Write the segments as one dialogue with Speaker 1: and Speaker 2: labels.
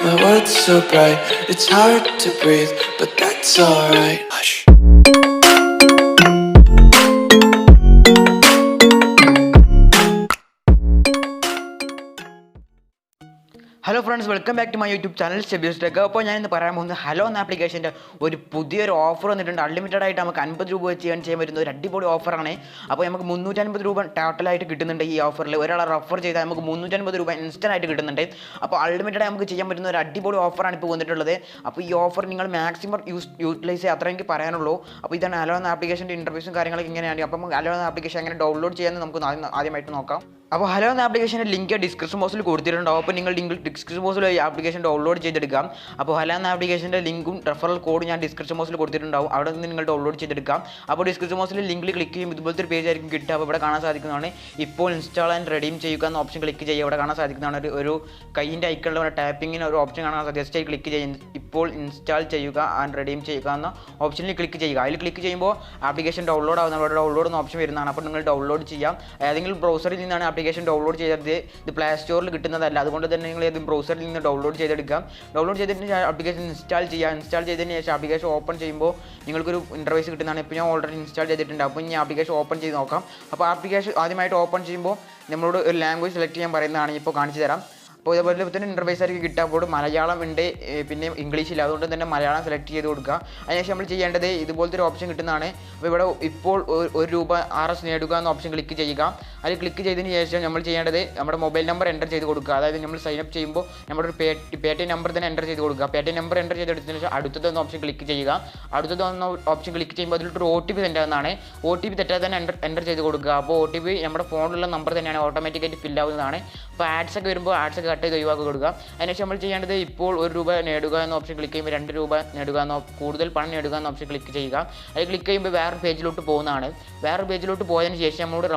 Speaker 1: My world's so bright, it's hard to breathe, but that's alright. Hush.
Speaker 2: Hello friends, welcome back to my YouTube channel Stebius Tech. അപ്പോൾ ഞാൻ ഇന്ന് പറയാൻ പോകുന്നത് hello എന്ന ആപ്ലിക്കേഷൻ്റെ ഒരു പുതിയൊരു ഓഫർ വന്നിട്ടുണ്ട്. അൺലിമിറ്റഡ് ആയിട്ട് നമുക്ക് 50 രൂപ വെച്ച് ചെയ്യാൻ പറ്റുന്ന ഒരു അടിപൊളി ഓഫറാണ്. അപ്പോൾ നമുക്ക് 350 രൂപ ടോട്ടലായിട്ട് കിട്ടുന്നുണ്ട് ഈ ഓഫറിൽ. ഒരാളെ റെഫർ ചെയ്താൽ നമുക്ക് 350 രൂപ ഇൻസ്റ്റൻ്റ് ആയിട്ട് കിട്ടുന്നുണ്ട്. അപ്പോൾ അൺലിമിറ്റഡ് ആയി നമുക്ക് ചെയ്യാൻ പറ്റുന്ന ഒരു അടിപൊളി ഓഫറാണ് ഇപ്പോൾ വന്നിട്ടുള്ളത്. അപ്പോൾ ഈ ഓഫർ നിങ്ങൾ മാക്സിമം യൂട്ടിലൈസ് ചെയ്യുക, അത്രേ എനിക്ക് പറയാനുള്ളൂ. അപ്പോൾ ഇതാണ് ഹലോ എന്ന ആപ്ലിക്കേഷൻ്റെ ഇൻ്റർഫേസും കാര്യങ്ങളൊക്കെ ഇങ്ങനെയാണ്. അപ്പം ഹലോ എന്ന ആപ്ലിക്കേഷൻ എങ്ങനെ ഡൗൺലോഡ് ചെയ്യാമെന്ന് നമുക്ക് ആദ്യമായിട്ട് നോക്കാം. അപ്പോൾ ഹലോ എന്ന ആപ്ലിക്കേഷൻ്റെ ലിങ്ക് ഡിസ്ക്രിപ്ഷൻ ബോക്സിൽ കൊടുത്തിട്ടുണ്ടാവും. അപ്പോൾ നിങ്ങൾ ഡിസ്ക്രിപ്ഷൻ ബോക്സിൽ ഈ ആപ്ലിക്കേഷൻ ഡൗൺലോഡ് ചെയ്തെടുക്കാം. അപ്പോൾ ഹലോ എന്ന ആപ്ലിക്കേഷൻ്റെ ലിങ്കും റെഫറൽ കോഡും ഞാൻ ഡിസ്ക്രിപ്ഷൻ ബോക്സിൽ കൊടുത്തിട്ടുണ്ടാവും. അവിടെ നിന്ന് നിങ്ങൾ ഡൗൺലോഡ് ചെയ്തെടുക്കാം. അപ്പോൾ ഡിസ്ക്രിപ്ഷൻ ബോക്സിൽ ലിങ്കിൽ ക്ലിക്ക് ചെയ്യുമ്പോൾ ഇതുപോലത്തെ ഒരു പേജ് ആയിരിക്കും കിട്ടുക. അപ്പോൾ ഇവിടെ കാണാൻ സാധിക്കുന്നതാണ് ഇപ്പോൾ ഇൻസ്റ്റാൾ ആൻഡ് റെഡീം ചെയ്യുക എന്ന ഓപ്ഷൻ ക്ലിക്ക് ചെയ്യുക. ഇവിടെ കാണാൻ സാധിക്കുന്നതാണ് ഒരു കൈയിൻ്റെ ഐക്കണിൽ ടാപ്പിങ്ങിന് ഒരു ഓപ്ഷൻ കാണാൻ സാധിക്കും. ജസ്റ്റ് ക്ലിക്ക് ചെയ്യുക, ഇപ്പോൾ ഇൻസ്റ്റാൾ ചെയ്യുക ആൻഡ് റെഡീം ചെയ്യുക എന്ന ഓപ്ഷനിൽ ക്ലിക്ക് ചെയ്യുക. അതിൽ ക്ലിക്ക് ചെയ്യുമ്പോൾ ആപ്ലിക്കേഷൻ ഡൗൺലോഡ് ആവുന്ന അവിടെ ഡൗൺലോഡ് എന്ന ഓപ്ഷൻ വരുന്നതാണ്. അപ്പോൾ നിങ്ങൾ ഡൗൺലോഡ് ചെയ്യാം. ഏതെങ്കിലും ബ്രൗസറിൽ നിന്നാണ് ആപ്ലിക്കേഷൻ ഡൗൺലോഡ് ചെയ്തത്. ഇത് പ്ലേ സ്റ്റോറിൽ കിട്ടുന്നതല്ല. അതുകൊണ്ട് തന്നെ നിങ്ങൾ ഏതെങ്കിലും ബ്രൗസറിൽ നിന്ന് ഡൗൺലോഡ് ചെയ്തെടുക്കാം. ഡൗൺലോഡ് ചെയ്തതിന് ശേഷം ആപ്ലിക്കേഷൻ ഇൻസ്റ്റാൾ ചെയ്യുക. ഇൻസ്റ്റാൾ ചെയ്തതിന് ശേഷം ആപ്ലിക്കേഷൻ ഓപ്പൺ ചെയ്യുമ്പോൾ നിങ്ങൾക്കൊരു ഇൻ്റർഫേസ് കിട്ടുന്നതാണ്. ഇപ്പോൾ ഞാൻ ഓൾറെഡി ഇൻസ്റ്റാൾ ചെയ്തിട്ടുണ്ട്. അപ്പോൾ ഇനി ആപ്ലിക്കേഷൻ ഓപ്പൺ ചെയ്ത് നോക്കാം. അപ്പോൾ ആപ്ലിക്കേഷൻ ആദ്യമായിട്ട് ഓപ്പൺ ചെയ്യുമ്പോൾ നമ്മളോട് ഒരു ലാംഗ്വേജ് സെലക്ട് ചെയ്യാൻ പറയുന്നതാണ്. ഇപ്പോൾ കാണിച്ചു തരാം. അപ്പോൾ ഇതേപോലെ തന്നെ ഇൻ്റർഫേസ് ആയിരിക്കും കിട്ടുക. അപ്പോൾ മലയാളം ഉണ്ട്, പിന്നെ ഇംഗ്ലീഷില്ല. അതുകൊണ്ട് തന്നെ മലയാളം സെലക്ട് ചെയ്ത് കൊടുക്കുക. അതിനുശേഷം നമ്മൾ ചെയ്യേണ്ടത് ഇതുപോലത്തെ ഒരു ഓപ്ഷൻ കിട്ടുന്നതാണ്. അപ്പോൾ ഇവിടെ ഇപ്പോൾ ₹1 RS നേടുക എന്ന ഓപ്ഷൻ ക്ലിക്ക് ചെയ്യുക. അതിൽ ക്ലിക്ക് ചെയ്തതിന് ശേഷം നമ്മൾ ചെയ്യേണ്ടത് നമ്മുടെ മൊബൈൽ നമ്പർ എൻ്റർ ചെയ്ത് കൊടുക്കുക. അതായത് നമ്മൾ സൈനപ്പ് ചെയ്യുമ്പോൾ നമ്മുടെ ഒരു Paytm നമ്പർ തന്നെ എൻ്റർ ചെയ്ത് കൊടുക്കുക. Paytm നമ്പർ എൻ്റർ ചെയ്തെടുത്തതിന് ശേഷം അടുത്തതെന്ന ഓപ്ഷൻ ക്ലിക്ക് ചെയ്യുക. അടുത്തതെന്ന ഓപ്ഷൻ ക്ലിക്ക് ചെയ്യുമ്പോൾ അതിലൊരു OTP തെറ്റാവുന്നതാണ്. OTP തെറ്റാതെ തന്നെ എൻ്റർ ചെയ്ത് കൊടുക്കുക. അപ്പോൾ OTP നമ്മുടെ ഫോണിലുള്ള നമ്പർ തന്നെയാണ്, ഓട്ടോമാറ്റിക്കായിട്ട് ഫില്ല് ആവുന്നതാണ്. അപ്പോൾ ആഡ്സ് ഒക്കെ വരുമ്പോൾ ആഡ്സ് ഒക്കെ കട്ട് ചെയ്ത് ഒഴിവാക്കി കൊടുക്കുക. അതിനുശേഷം നമ്മൾ ചെയ്യേണ്ടത് ഇപ്പോൾ ₹1 നേടുക എന്ന ഓപ്ഷൻ ക്ലിക്ക് ചെയ്യുമ്പോൾ ₹2 നേടുക എന്ന കൂടുതൽ പണം നേടുക എന്ന ഓപ്ഷൻ ക്ലിക്ക് ചെയ്യുക. അത് ക്ലിക്ക് ചെയ്യുമ്പോൾ വേറെ പേജിലോട്ട് പോകുന്നതാണ്. വേറെ പേജിലോട്ട് പോയതിന് ശേഷം നമ്മളോട്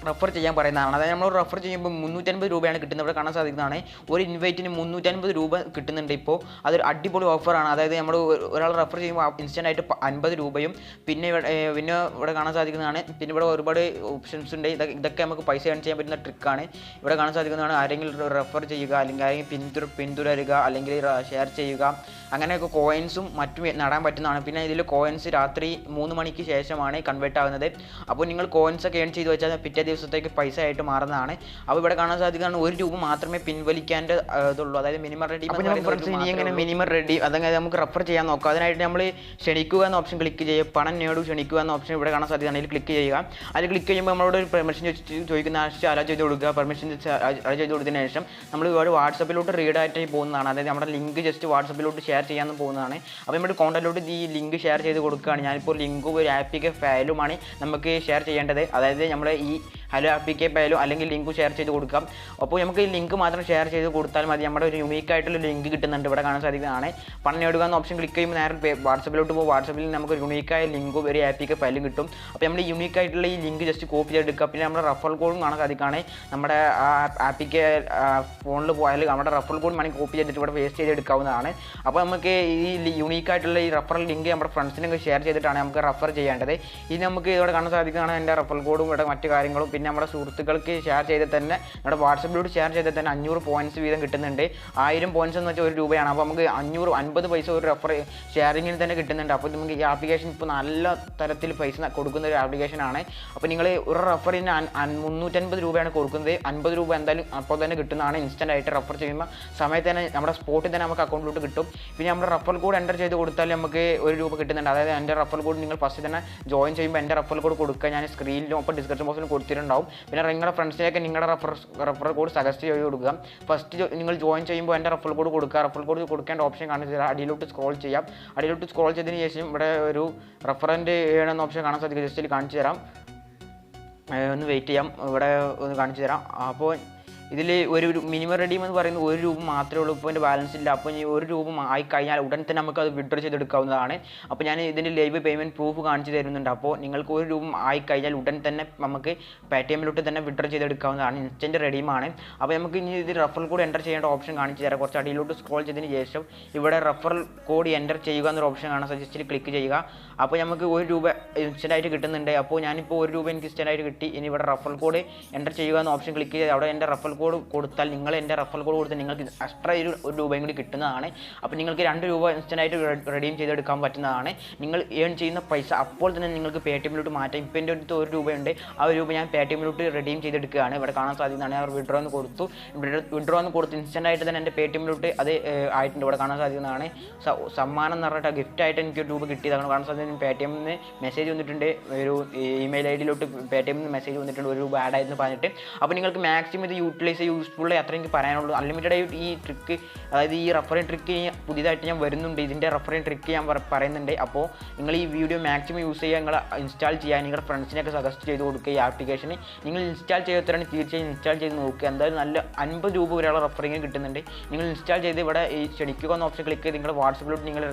Speaker 2: റെഫർ ചെയ്യാൻ പറയുന്നതാണ്. അതായത് നമ്മൾ റെഫർ ചെയ്യുമ്പോൾ 350 രൂപയാണ് കിട്ടുന്നത്. ഇവിടെ കാണാൻ സാധിക്കുന്നതാണ്. ഒരു ഇൻവൈറ്റിന് 350 രൂപ കിട്ടുന്നുണ്ട്. ഇപ്പോൾ അതൊരു അടിപൊളി ഓഫറാണ്. അതായത് നമ്മൾ ഒരാൾ റെഫർ ചെയ്യുമ്പോൾ ഇൻസ്റ്റൻ്റ് ആയിട്ട് 50 രൂപയും പിന്നെ ഇവിടെ കാണാൻ സാധിക്കുന്നതാണ്. പിന്നെ ഇവിടെ ഒരുപാട് ഓപ്ഷൻസ് ഉണ്ട്. ഇതൊക്കെ നമുക്ക് പൈസ ഏൺ ചെയ്യാൻ പറ്റുന്ന ട്രിക്കാണ്. ഇവിടെ കാണാൻ സാധിക്കുന്നതാണ്. ആരെങ്കിലും റെഫർ ചെയ്യുക, അല്ലെങ്കിൽ ആരെങ്കിലും പിന്തുടരുക, അല്ലെങ്കിൽ ഷെയർ ചെയ്യുക, അങ്ങനെയൊക്കെ കോയിൻസും മറ്റും നേടാൻ പറ്റുന്നതാണ്. പിന്നെ ഇതിൽ കോയിൻസ് രാത്രി 3 മണിക്ക് ശേഷമാണ് കൺവേർട്ട് ആകുന്നത്. അപ്പോൾ നിങ്ങൾ കോയിൻസ് ഒക്കെ ഏൺ ചെയ്ത് വെച്ചാൽ പിറ്റേ ദിവസത്തേക്ക് പൈസ ആയിട്ട് മാറുന്നതാണ്. അപ്പോൾ ഇവിടെ കാണാൻ സാധിക്കുന്നതാണ് ₹1 മാത്രമേ പിൻവലിക്കേണ്ട ഇതുള്ളൂ. അതായത് മിനിമം റെഡി. ഇനി എങ്ങനെ മിനിമം റെഡി അതായത് നമുക്ക് റെഫർ ചെയ്യാൻ നോക്കാം. അതിനായിട്ട് നമ്മൾ ക്ഷണിക്കുക എന്ന ഓപ്ഷൻ ക്ലിക്ക് ചെയ്യുക. പണം നേടൂ ക്ഷണിക്കുക എന്ന ഓപ്ഷൻ ഇവിടെ കാണാൻ സാധിക്കുന്നതാണ്. അതിൽ ക്ലിക്ക് ചെയ്യുക. അതിൽ ക്ലിക്ക് ചെയ്യുമ്പോൾ നമ്മളോട് ഒരു പെർമിഷൻ ചോദിക്കുന്ന ആവശ്യം അലോ ചെയ്ത് കൊടുക്കുക. പെർമിഷൻ അലോ ചെയ്ത് കൊടുത്തതിന് ശേഷം നമ്മൾ ഒരു വാട്സപ്പിലോട്ട് റീഡ് ആയിട്ട് പോകുന്നതാണ്. അതായത് നമ്മുടെ ലിങ്ക് ജസ്റ്റ് വാട്സപ്പിലോട്ട് ഷെയർ ചെയ്യാൻ പോകുന്നതാണ്. അപ്പോൾ നമ്മുടെ കോൺടാക്റ്റിലോട്ട് ഈ ലിങ്ക് ഷെയർ ചെയ്ത് കൊടുക്കുകയാണ്. ഞാനിപ്പോൾ ലിങ്കും ഒരു ആപ്പിക്ക് ഫയലുമാണ് നമുക്ക് ഷെയർ ചെയ്യേണ്ടത്. അതായത് നമ്മുടെ ഈ ഹലോ ആപ്പിക്ക് ഫയലും അല്ലെങ്കിൽ ലിങ്ക് ഷെയർ ചെയ്ത് കൊടുക്കാം. അപ്പോൾ നമുക്ക് ഈ ലിങ്ക് മാത്രം ഷെയർ ചെയ്ത് കൊടുത്താൽ മതി. നമ്മുടെ ഒരു യുണീക്ക് ആയിട്ടുള്ള ലിങ്ക് കിട്ടുന്നുണ്ട്. ഇവിടെ കാണാൻ സാധിക്കുന്നതാണ്. പണം നേടുക എന്ന ഓപ്ഷൻ ക്ലിക്ക് ചെയ്യുമ്പോൾ നേരെ വാട്സപ്പിലോട്ട് പോകും. വാട്സപ്പിൽ നമുക്ക് യൂണീക്കായ ലിങ്കും ഒരു ആപ്പിക്ക് ഫയലും കിട്ടും. അപ്പോൾ നമ്മൾ യൂണീക്ക് ആയിട്ടുള്ള ഈ ലിങ്ക് ജസ്റ്റ് കോപ്പി ചെയ്തെടുക്കുക. പിന്നെ നമ്മുടെ റെഫറൽ കോഡും കാണാൻ സാധിക്കുകയാണ്. നമ്മുടെ ആപ്പിക്ക് ഫോണിൽ പോയാൽ നമ്മുടെ റെഫറൽ കോഡ് വേണമെങ്കിൽ കോപ്പി ചെയ്തിട്ട് ഇവിടെ പേസ്റ്റ് ചെയ്തെടുക്കാവുന്നതാണ്. അപ്പോൾ നമുക്ക് ഈ യൂണീക്ക് ആയിട്ടുള്ള ഈ റെഫറൽ ലിങ്ക് നമ്മുടെ ഫ്രണ്ട്സിനൊക്കെ ഷെയർ ചെയ്തിട്ടാണ് നമുക്ക് റെഫർ ചെയ്യേണ്ടത്. ഇത് നമുക്ക് ഇവിടെ കാണാൻ സാധിക്കുന്നതാണ്. എൻ്റെ റെഫറൽ കോഡും ഇവിടെ മറ്റു കാര്യങ്ങളും. പിന്നെ നമ്മുടെ സുഹൃത്തുക്കൾക്ക് ഷെയർ ചെയ്താൽ തന്നെ നമ്മുടെ വാട്സപ്പിലൂടെ ഷെയർ ചെയ്താൽ തന്നെ 500 പോയിൻറ്റ്സ് വീതം കിട്ടുന്നുണ്ട്. 1000 പോയിൻറ്റ്സ് എന്ന് വെച്ചാൽ ₹1. അപ്പോൾ നമുക്ക് 50 പൈസ ഒരു റെഫർ ഷെയറിങ്ങിന് തന്നെ കിട്ടുന്നുണ്ട്. അപ്പോൾ നമുക്ക് ഈ ആപ്ലിക്കേഷൻ ഇപ്പോൾ നല്ല തരത്തിൽ പൈസ കൊടുക്കുന്ന ഒരു ആപ്ലിക്കേഷനാണ്. അപ്പോൾ നിങ്ങൾ ഒരു റെഫറിന് 350 രൂപയാണ് കൊടുക്കുന്നത്. 50 രൂപ എന്തായാലും അപ്പോൾ തന്നെ കിട്ടുന്നതാണ്. ഇൻസ്റ്റൻ്റ് ആയിട്ട് റെഫർ ചെയ്യുമ്പോൾ സമയത്ത് തന്നെ നമ്മുടെ സ്പോട്ടിൽ തന്നെ നമുക്ക് അക്കൗണ്ടിലോട്ട് കിട്ടും. പിന്നെ നമ്മുടെ റെഫറൽ കോഡ് എൻ്റർ ചെയ്ത് കൊടുത്താൽ നമുക്ക് ₹1 കിട്ടുന്നുണ്ട്. അതായത് എൻ്റെ റെഫറൽ കോഡ് നിങ്ങൾ ഫസ്റ്റ് തന്നെ ജോയിൻ ചെയ്യുമ്പോൾ എൻ്റെ റെഫറൽ കോഡ് കൊടുക്കുക. ഞാൻ സ്ക്രീനിലും ഒപ്പം ഡിസ്ക്രിപ്ഷൻ ബോക്സിലും കൊടുത്തിട്ടുണ്ടാവും. പിന്നെ നിങ്ങളുടെ ഫ്രണ്ട്സിനൊക്കെ നിങ്ങളുടെ റെഫറൽ കോഡ് സജസ്റ്റ് ചെയ്ത് കൊടുക്കുക. ഫസ്റ്റ് നിങ്ങൾ ജോയിൻ ചെയ്യുമ്പോൾ എൻ്റെ റെഫറൽ കോഡ് കൊടുക്കുക. റെഫറൽ കോഡ് കൊടുക്കേണ്ട ഓപ്ഷൻ കാണിച്ചു തരാം. അടിയിലോട്ട് സ്ക്രോൾ ചെയ്യാം. അടിയിലോട്ട് സ്ക്രോൾ ചെയ്തതിന് ശേഷം ഇവിടെ ഒരു റെഫറൻറ്റ് ചെയ്യണമെന്ന ഓപ്ഷൻ കാണാൻ സാധിക്കും. ജസ്റ്റ് കാണിച്ചു തരാം. ഒന്ന് വെയിറ്റ് ചെയ്യാം. ഇവിടെ ഒന്ന് കാണിച്ചു തരാം. അപ്പോൾ ഇതിൽ ഒരു മിനിമം റെഡീം എന്ന് പറയുന്നത് ₹1 മാത്രമേ ഉള്ളൂ. ഇപ്പോൾ എൻ്റെ ബാലൻസ് ഇല്ല. അപ്പോൾ ഈ ₹1 ആയി കഴിഞ്ഞാൽ ഉടൻ തന്നെ നമുക്ക് അത് വിഡ്രോ ചെയ്തെടുക്കാവുന്നതാണ്. അപ്പോൾ ഞാൻ ഇതിൻ്റെ ലൈവ് പേയ്മെൻറ്റ് പ്രൂഫ് കാണിച്ചു തരുന്നുണ്ട്. അപ്പോൾ നിങ്ങൾക്ക് ₹1 ആയി കഴിഞ്ഞാൽ ഉടൻ തന്നെ നമുക്ക് Paytmലോട്ട് തന്നെ വിഡ്രോ ചെയ്തെടുക്കാവുന്നതാണ്. ഇൻസ്റ്റൻറ്റ് റെഡീമാണ്. അപ്പോൾ നമുക്ക് ഇനി ഇത് റെഫറൽ കോഡ് എൻ്റർ ചെയ്യേണ്ട ഓപ്ഷൻ കാണിച്ചു തരാം. കുറച്ച് അടിയിലോട്ട് സ്ക്രോൾ ചെയ്തതിന് ശേഷം ഇവിടെ റെഫറൽ കോഡ് എൻ്റർ ചെയ്യുക എന്നൊരു ഓപ്ഷൻ കാണാൻ സജസ്റ്റിൽ ക്ലിക്ക് ചെയ്യുക. അപ്പോൾ നമുക്ക് ₹1 ഇൻസ്റ്റൻ്റ് ആയിട്ട് കിട്ടുന്നുണ്ട്. അപ്പോൾ ഞാനിപ്പോൾ ₹1 എനിക്ക് ഇൻസ്റ്റൻ്റ് ആയിട്ട് കിട്ടി. ഇനി ഇവിടെ റെഫറൽ കോഡ് എൻ്റർ ചെയ്യുക എന്ന ഓപ്ഷൻ ക്ലിക്ക് ചെയ്ത് അവിടെ എൻ്റെ റെഫറൽ കോഡ് കൊടുത്താൽ നിങ്ങൾ എൻ്റെ റെഫറൽ കോഡ് കൊടുത്താൽ നിങ്ങൾക്ക് എക്സ്ട്രാ ഒരു രൂപയും കൂടി കിട്ടുന്നതാണ്. അപ്പോൾ നിങ്ങൾക്ക് 2 രൂപ ഇൻസ്റ്റൻ്റായിട്ട് റെഡീം ചെയ്തെടുക്കാൻ പറ്റുന്നതാണ്. നിങ്ങൾ ഏൺ ചെയ്യുന്ന പൈസ അപ്പോൾ തന്നെ നിങ്ങൾക്ക് പേടിഎമ്മിലോട്ട് മാറ്റാം. ഇപ്പോൾ എൻ്റെ അടുത്ത് 1 രൂപയുണ്ട്, ആ 1 രൂപ ഞാൻ പേടിഎമ്മിലോട്ട് റെഡീം ചെയ്തെടുക്കുകയാണ്. ഇവിടെ കാണാൻ സാധിക്കുന്നതാണ്. ഞാൻ വിഡ്രോ എന്ന് കൊടുത്തു, വിഡ്രോ എന്ന് കൊടുത്ത് ഇൻസ്റ്റൻ്റായിട്ട് തന്നെ എൻ്റെ പേടിഎമ്മിലോട്ട് അത് ആയിട്ടുണ്ട്. ഇവിടെ കാണാൻ സാധിക്കുന്നതാണ്. സമ്മാനം എന്ന് പറഞ്ഞിട്ട് ഗിഫ്റ്റായിട്ട് എനിക്ക് 1 രൂപ കിട്ടിയതാണ്. കാണാൻ സാധിക്കുന്നത് പേടിഎമ്മിൽ നിന്ന് മെസ്സേജ് വന്നിട്ടുണ്ട്, ഒരു ഇമെയിൽ ഐ ഡിയിലോട്ട് പേടിഎമ്മിൽ നിന്ന് മെസ്സേജ് വന്നിട്ടുണ്ട് 1 രൂപ ആഡ് ആയെന്ന് പറഞ്ഞിട്ട്. അപ്പോൾ നിങ്ങൾക്ക് മാക്സിമം ഇത് യൂസ്ഫുൾ അത്ര എനിക്ക് പറയാനുള്ളൂ. അൺലിമിറ്റഡ് ആയിട്ട് ഈ ട്രിക്ക്, അതായത് ഈ റെഫറിങ് ട്രിക്ക് പുതിയതായിട്ട് ഞാൻ വരുന്നുണ്ട്. ഇതിൻ്റെ റെഫറിങ് ട്രിക്ക് ഞാൻ പറയുന്നുണ്ട്. അപ്പോൾ നിങ്ങൾ ഈ വീഡിയോ മാക്സിമം യൂസ് ചെയ്യുക, നിങ്ങൾ ഇൻസ്റ്റാൾ ചെയ്യുക, നിങ്ങളുടെ ഫ്രണ്ട്സിനൊക്കെ സജസ്റ്റ് ചെയ്ത് കൊടുക്കുക. ഈ ആപ്ലിക്കേഷൻ നിങ്ങൾ ഇൻസ്റ്റാൾ ചെയ്തവരാണ് തീർച്ചയായും ഇൻസ്റ്റാൾ ചെയ്ത് നോക്കുക. എന്തായാലും നല്ല 50 രൂപ വരെയുള്ള റെഫറിങ് കിട്ടുന്നുണ്ട്. നിങ്ങൾ ഇൻസ്റ്റാൾ ചെയ്ത് ഇവിടെ ഈ ക്ഷണിക്കുക എന്ന ഓപ്ഷൻ ക്ലിക്ക് ചെയ്ത് നിങ്ങളുടെ വാട്സപ്പിലോട്ട് നിങ്ങൾ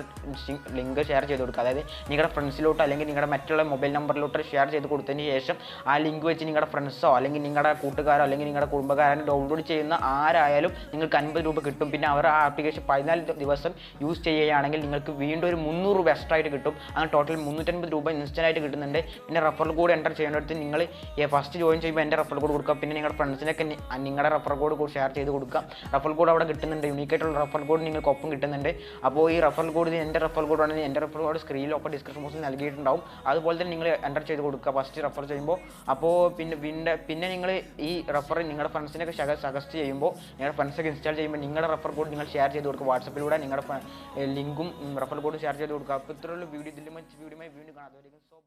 Speaker 2: ലിങ്ക് ഷെയർ ചെയ്ത് കൊടുക്കുക. അതായത് നിങ്ങളുടെ ഫ്രണ്ട്സിലോട്ട് അല്ലെങ്കിൽ നിങ്ങളുടെ മറ്റുള്ള മൊബൈൽ നമ്പറിലോട്ട് ഷെയർ ചെയ്ത് കൊടുത്തതിന് ശേഷം ആ ലിങ്ക് വെച്ച് നിങ്ങളുടെ ഫ്രണ്ട്സോ അല്ലെങ്കിൽ നിങ്ങളുടെ കൂട്ടുകാരോ അല്ലെങ്കിൽ നിങ്ങളുടെ കുടുംബക്കാരോ ഡൗൺലോഡ് ചെയ്യുന്ന ആരായാലും നിങ്ങൾക്ക് 50 രൂപ കിട്ടും. പിന്നെ അവർ ആ ആപ്ലിക്കേഷൻ 14 ദിവസം യൂസ് ചെയ്യുകയാണെങ്കിൽ നിങ്ങൾക്ക് വീണ്ടും ഒരു 300 രൂപ എക്സ്ട്രാ ആയിട്ട് കിട്ടും. അങ്ങനെ ടോട്ടൽ 350 രൂപ ഇൻസ്റ്റൻ്റ് ആയിട്ട് കിട്ടുന്നുണ്ട്. പിന്നെ റെഫറൽ കോഡ് എൻ്റർ ചെയ്യേണ്ടടുത്ത് നിങ്ങൾ ഫസ്റ്റ് ജോയിൻ ചെയ്യുമ്പോൾ എൻ്റെ റെഫറൽ കോഡ് കൊടുക്കുക. പിന്നെ നിങ്ങളുടെ ഫ്രണ്ട്സിനൊക്കെ നിങ്ങളുടെ റെഫറൽ കോഡ് ഷെയർ ചെയ്ത് കൊടുക്കുക. റെഫറൽ കോഡ് അവിടെ കിട്ടുന്നുണ്ട്, യൂണിക്കായിട്ടുള്ള റെഫറൽ കോഡ് നിങ്ങൾക്ക് ഒപ്പം കിട്ടുന്നുണ്ട്. അപ്പോൾ ഈ റെഫറൽ കോഡ് എൻ്റെ റെഫറൽ കോഡ് ആണെങ്കിൽ എൻ്റെ റെഫറൽ കോഡ് സ്ക്രീനിലൊപ്പം ഡിസ്ക്രിപ്ഷൻ ബോക്സിൽ നൽകിയിട്ടുണ്ടാവും. അതുപോലെ തന്നെ നിങ്ങൾ എൻ്റർ ചെയ്ത് കൊടുക്കുക ഫസ്റ്റ് റെഫർ ചെയ്യുമ്പോൾ. അപ്പോൾ പിന്നെ നിങ്ങൾ ഈ റെഫർ നിങ്ങളുടെ ഫ്രണ്ട്സിനൊക്കെ സജസ്റ്റ് ചെയ്യുമ്പോൾ, നിങ്ങളുടെ ഫ്രണ്ട്സൊക്കെ ഇൻസ്റ്റാൾ ചെയ്യുമ്പോൾ നിങ്ങളുടെ റെഫർ കോഡ് നിങ്ങൾ ഷെയർ ചെയ്ത് കൊടുക്കുക. വാട്സപ്പിലൂടെ നിങ്ങളുടെ ലിങ്കും റെഫർ കോഡും ഷെയർ ചെയ്ത് കൊടുക്കുക. അപ്പോൾ ഇത്രയുള്ള വീഡിയോ, ഇതിൽ മറ്റ് വീഡിയോ വീണ്ടും കാണാം.